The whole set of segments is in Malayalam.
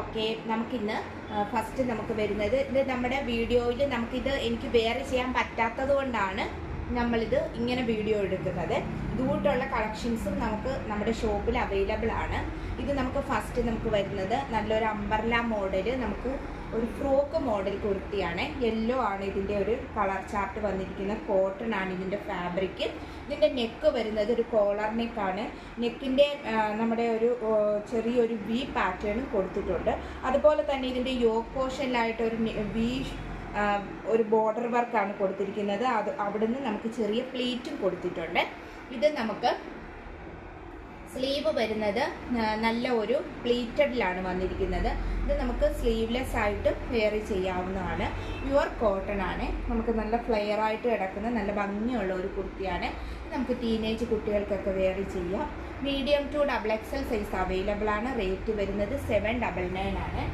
ഓക്കെ, നമുക്കിന്ന് ഫസ്റ്റ് നമുക്ക് വരുന്നത് ഇത് നമ്മുടെ വീഡിയോയിൽ നമുക്കിത് എനിക്ക് വേറെ ചെയ്യാൻ പറ്റാത്തത് കൊണ്ടാണ് നമ്മളിത് ഇങ്ങനെ വീഡിയോ എടുക്കുന്നത്. ഇതുകൂട്ടുള്ള കളക്ഷൻസും നമുക്ക് നമ്മുടെ ഷോപ്പിൽ അവൈലബിൾ ആണ്. ഇത് നമുക്ക് ഫസ്റ്റ് നമുക്ക് വരുന്നത് നല്ലൊരു അംബർല മോഡൽ, നമുക്ക് ഒരു ഫ്രോക്ക് മോഡൽ കുർത്തിയാണ്. യെല്ലോ ആണ് ഇതിൻ്റെ ഒരു കളർ ചാർട്ട് വന്നിരിക്കുന്നത്. കോട്ടൺ ആണ് ഇതിൻ്റെ ഫാബ്രിക്. ഇതിൻ്റെ നെക്ക് വരുന്നത് ഒരു കോളർ നെക്കാണ്. നെക്കിൻ്റെ നമ്മുടെ ഒരു ചെറിയൊരു വി പാറ്റേൺ കൊടുത്തിട്ടുണ്ട്. അതുപോലെ തന്നെ ഇതിൻ്റെ യോക്ക് പോർഷനിലായിട്ട് ഒരു വി ഒരു ബോർഡർ വർക്കാണ് കൊടുത്തിരിക്കുന്നത്. അവിടുന്ന് നമുക്ക് ചെറിയ പ്ലീറ്റും കൊടുത്തിട്ടുണ്ട്. ഇത് നമുക്ക് സ്ലീവ് വരുന്നത് നല്ല ഒരു പ്ലീറ്റഡിലാണ് വന്നിരിക്കുന്നത്. ഇത് നമുക്ക് സ്ലീവ്ലെസ് ആയിട്ട് വെയർ ചെയ്യാവുന്നതാണ്. പ്യുവർ കോട്ടൺ ആണ്. നമുക്ക് നല്ല ഫ്ലെയർ ആയിട്ട് കിടക്കുന്ന നല്ല ഭംഗിയുള്ള ഒരു കുർത്തിയാണ്. നമുക്ക് ടീനേജ് കുട്ടികൾക്കൊക്കെ വെയർ ചെയ്യാം. Medium to XXL size available ആണ്. റേറ്റ് വരുന്നത് 799 ആണ്.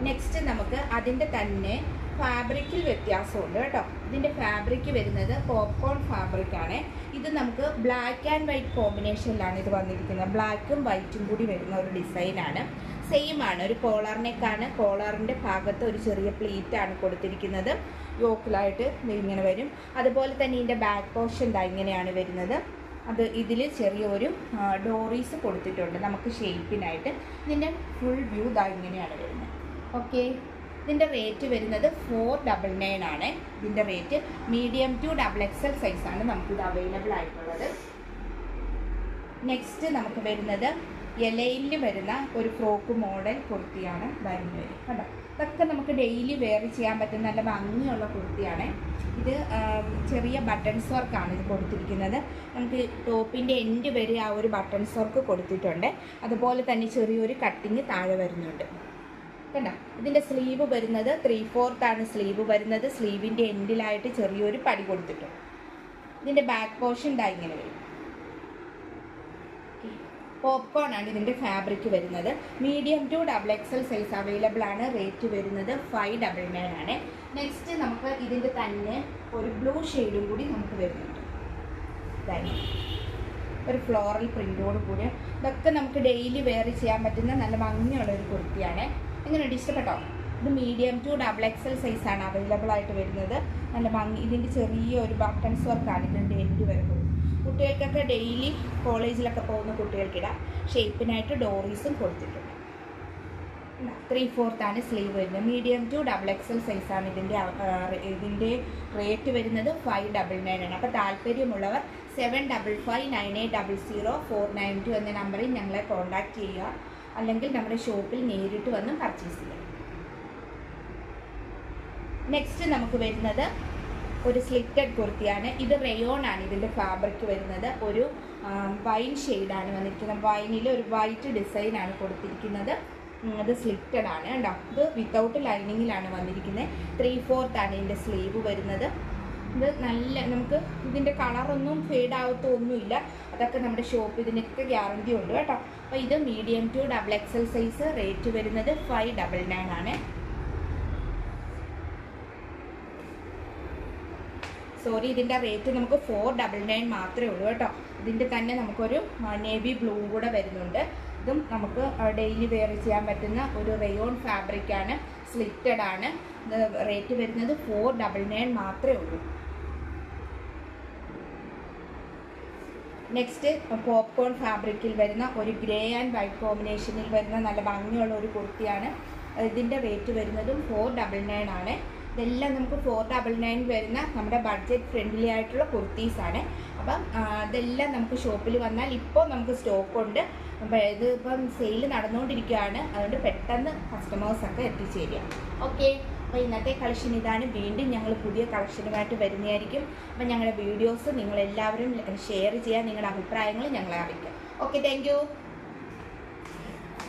നെക്സ്റ്റ് നമുക്ക് അതിൻ്റെ തന്നെ ഫാബ്രിക്കിൽ വ്യത്യാസമുണ്ട് കേട്ടോ. ഇതിൻ്റെ ഫാബ്രിക് വരുന്നത് പോപ്കോൺ ഫാബ്രിക്കാണ്. ഇത് നമുക്ക് ബ്ലാക്ക് ആൻഡ് വൈറ്റ് കോമ്പിനേഷനിലാണ് ഇത് വന്നിരിക്കുന്നത്. ബ്ലാക്കും വൈറ്റും കൂടി വരുന്ന ഒരു ഡിസൈനാണ്. സെയിം ആണ്, ഒരു കോളർ നെക്കാണ്. കോളറിൻ്റെ ഭാഗത്ത് ഒരു ചെറിയ പ്ലീറ്റാണ് കൊടുത്തിരിക്കുന്നത്. യോക്കിലായിട്ട് ഇങ്ങനെ വരും. അതുപോലെ തന്നെ ഇതിൻ്റെ ബാക്ക് പോർഷൻ ഇങ്ങനെയാണ് വരുന്നത്. അത് ഇതിൽ ചെറിയൊരു ഡോറീസ് കൊടുത്തിട്ടുണ്ട് നമുക്ക് ഷേപ്പിനായിട്ട്. ഇതിൻ്റെ ഫുൾ വ്യൂ ഇങ്ങനെയാണ് വരുന്നത്. ഓക്കെ, ഇതിൻ്റെ റേറ്റ് വരുന്നത് 499 ആണ്. ഇതിൻ്റെ റേറ്റ് മീഡിയം ടു XXL സൈസാണ് നമുക്കിത് അവൈലബിൾ ആയിട്ടുള്ളത്. നെക്സ്റ്റ് നമുക്ക് വരുന്നത് ഇലയിൽ വരുന്ന ഒരു ഫ്രോക്ക് മോഡൽ കുർത്തിയാണ്. ഇതായിരുന്നു വരും കേട്ടോ. ഇതൊക്കെ നമുക്ക് ഡെയിലി വെയർ ചെയ്യാൻ പറ്റുന്ന നല്ല ഭംഗിയുള്ള കുർത്തിയാണ്. ഇത് ചെറിയ ബട്ടൺസ് വർക്കാണ് ഇത് കൊടുത്തിരിക്കുന്നത്. നമുക്ക് ടോപ്പിൻ്റെ എൻഡ് വരെ ആ ഒരു ബട്ടൺസ് വർക്ക് കൊടുത്തിട്ടുണ്ട്. അതുപോലെ തന്നെ ചെറിയൊരു കട്ടിങ് താഴെ വരുന്നുണ്ട് കണ്ടോ. ഇതിൻ്റെ സ്ലീവ് വരുന്നത് 3/4 ആണ് സ്ലീവ് വരുന്നത്. സ്ലീവിൻ്റെ എൻഡിലായിട്ട് ചെറിയൊരു പടി കൊടുത്തിട്ടുണ്ട്. ഇതിൻ്റെ ബാക്ക് പോർഷൻ ഇങ്ങനെ വരും. പോപ്കോൺ ആണ് ഇതിൻ്റെ ഫാബ്രിക് വരുന്നത്. Medium to XXL size available ആണ്. റേറ്റ് വരുന്നത് 599 ആണ്. നെക്സ്റ്റ് നമുക്ക് ഇതിൻ്റെ തന്നെ ഒരു ബ്ലൂ ഷെയ്ഡും കൂടി നമുക്ക് വരുന്നുണ്ട്. ഒരു ഫ്ലോറൽ പ്രിൻ്റോട് കൂടി. ഇതൊക്കെ നമുക്ക് ഡെയിലി വെയർ ചെയ്യാൻ പറ്റുന്ന നല്ല ഭംഗിയുള്ള ഒരു കുർത്തിയാണ്. എങ്ങനെയുണ്ട്, ഇഷ്ടപ്പെട്ടോ? ഇത് മീഡിയം ടു XXL സൈസാണ് അവൈലബിൾ ആയിട്ട് വരുന്നത്. നല്ല ഭംഗി. ഇതിൻ്റെ ചെറിയൊരു ബട്ടൺസ് വർക്കാണ് ഇതിൻ്റെ എൻഡ് വരുന്നത്. കുട്ടികൾക്കൊക്കെ ഡെയിലി കോളേജിലൊക്കെ പോകുന്ന കുട്ടികൾക്കിടാം. ഷേപ്പിനായിട്ട് ഡോറീസും കൊടുത്തിട്ടുണ്ട്. 3/4 ആണ് സ്ലീവ് വരുന്നത്. മീഡിയം ടു XXL സൈസാണ് ഇതിൻ്റെ റേറ്റ് വരുന്നത് 599 ആണ്. അപ്പോൾ താല്പര്യമുള്ളവർ 7559800492 എന്ന നമ്പറിൽ ഞങ്ങളെ കോൺടാക്റ്റ് ചെയ്യുക. അല്ലെങ്കിൽ നമ്മുടെ ഷോപ്പിൽ നേരിട്ട് വന്ന് പർച്ചേസ് ചെയ്യാം. നെക്സ്റ്റ് നമുക്ക് വരുന്നത് ഒരു സ്ലിറ്റഡ് കുർത്തിയാണ്. ഇത് റയോൺ ആണ് ഇതിൻ്റെ ഫാബ്രിക് വരുന്നത്. ഒരു വൈൻ ഷെയ്ഡാണ് വന്നിരിക്കുന്നത്. വൈനിൽ ഒരു വൈറ്റ് ഡിസൈനാണ് കൊടുത്തിരിക്കുന്നത്. അത് സ്ലിറ്റഡ് ആണ് കേട്ടോ. ഇത് വിത്തൗട്ട് ലൈനിങ്ങിലാണ് വന്നിരിക്കുന്നത്. 3/4 ആണ് ഇതിൻ്റെ സ്ലീവ് വരുന്നത്. ഇത് നല്ല നമുക്ക് ഇതിൻ്റെ കളറൊന്നും ഫെയ്ഡ് ആവത്തൊന്നുമില്ല. അതൊക്കെ നമ്മുടെ ഷോപ്പ് ഇതിനൊക്കെ ഗ്യാരണ്ടി ഉണ്ട് കേട്ടോ. അപ്പോൾ ഇത് medium to XXL size. Rate വരുന്നത് 599 ആണ്. സോറി, ഇതിൻ്റെ റേറ്റ് നമുക്ക് 499 മാത്രമേ ഉള്ളൂ കേട്ടോ. ഇതിൻ്റെ തന്നെ നമുക്കൊരു നേവി ബ്ലൂ കൂടെ വരുന്നുണ്ട്. ഇതും നമുക്ക് ഡെയിലി വെയർ ചെയ്യാൻ പറ്റുന്ന ഒരു റയോൺ ഫാബ്രിക്കാണ്. സ്ലിറ്റഡ് ആണ്. ഇത് റേറ്റ് വരുന്നത് 499 മാത്രമേ ഉള്ളൂ. നെക്സ്റ്റ് പോപ്കോൺ ഫാബ്രിക്കിൽ വരുന്ന ഒരു ഗ്രേ ആൻഡ് വൈറ്റ് കോമ്പിനേഷനിൽ വരുന്ന നല്ല ഭംഗിയുള്ള ഒരു കുർത്തിയാണ്. ഇതിൻ്റെ റേറ്റ് വരുന്നതും 499 ആണ്. ഇതെല്ലാം നമുക്ക് 499 വരുന്ന നമ്മുടെ ബഡ്ജറ്റ് ഫ്രണ്ട്ലി ആയിട്ടുള്ള കുർത്തീസാണ്. അപ്പം ഇതെല്ലാം നമുക്ക് ഷോപ്പിൽ വന്നാൽ ഇപ്പോൾ നമുക്ക് സ്റ്റോക്കുണ്ട്. അപ്പോൾ ഇതിപ്പം സെയിൽ നടന്നുകൊണ്ടിരിക്കുകയാണ്. അതുകൊണ്ട് പെട്ടെന്ന് കസ്റ്റമേഴ്സൊക്കെ എത്തിച്ചേരുക. ഓക്കെ, അപ്പോൾ ഇന്നത്തെ കളക്ഷൻ ഇതാണ്. വീണ്ടും ഞങ്ങൾ പുതിയ കളക്ഷനുമായിട്ട് വരുന്നതായിരിക്കും. അപ്പോൾ ഞങ്ങളുടെ വീഡിയോസ് നിങ്ങളെല്ലാവരും ഷെയർ ചെയ്യുക. നിങ്ങളുടെ അഭിപ്രായങ്ങൾ ഞങ്ങളെ അറിയിക്കുക. Okay, thank you.